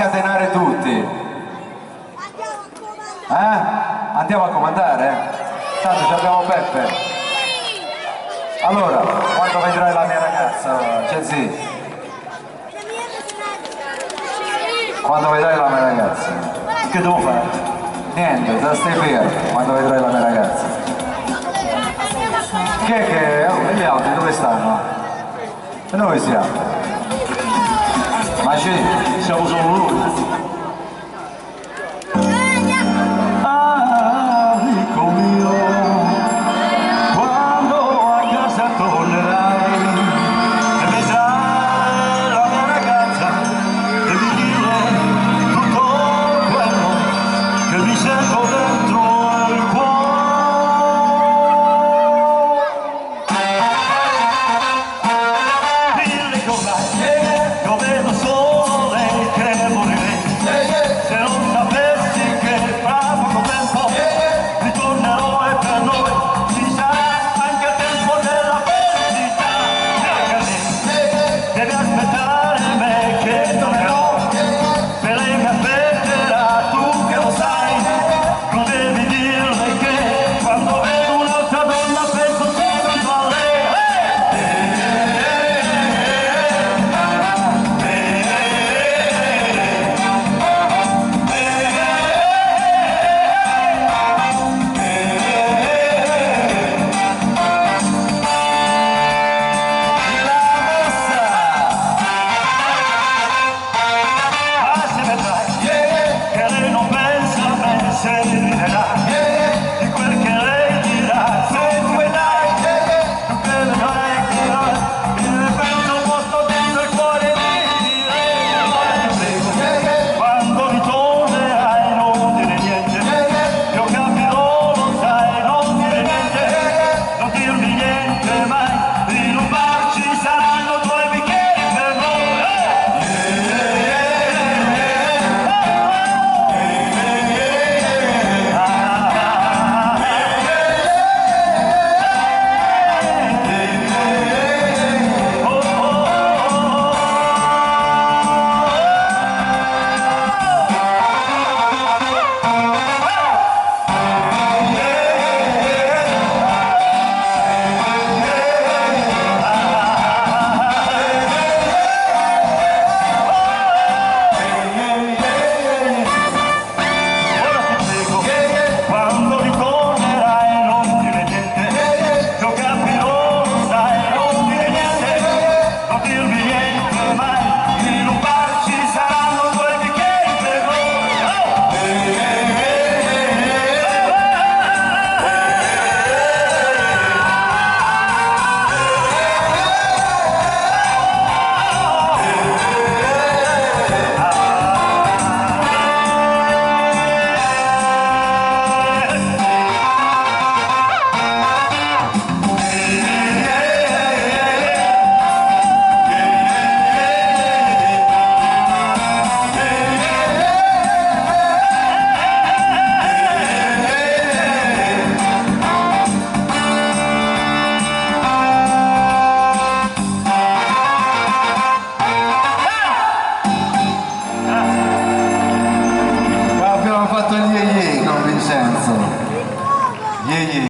scatenare tutti. Andiamo a comandare? Tanto ci abbiamo Peppe. Allora, quando vedrai la mia ragazza, Cezzi? Quando vedrai la mia ragazza? Che devo fare? Niente, da stai fermo, quando vedrai la mia ragazza. Che? Oh, e gli altri dove stanno? E dove siamo? Ma siamo solo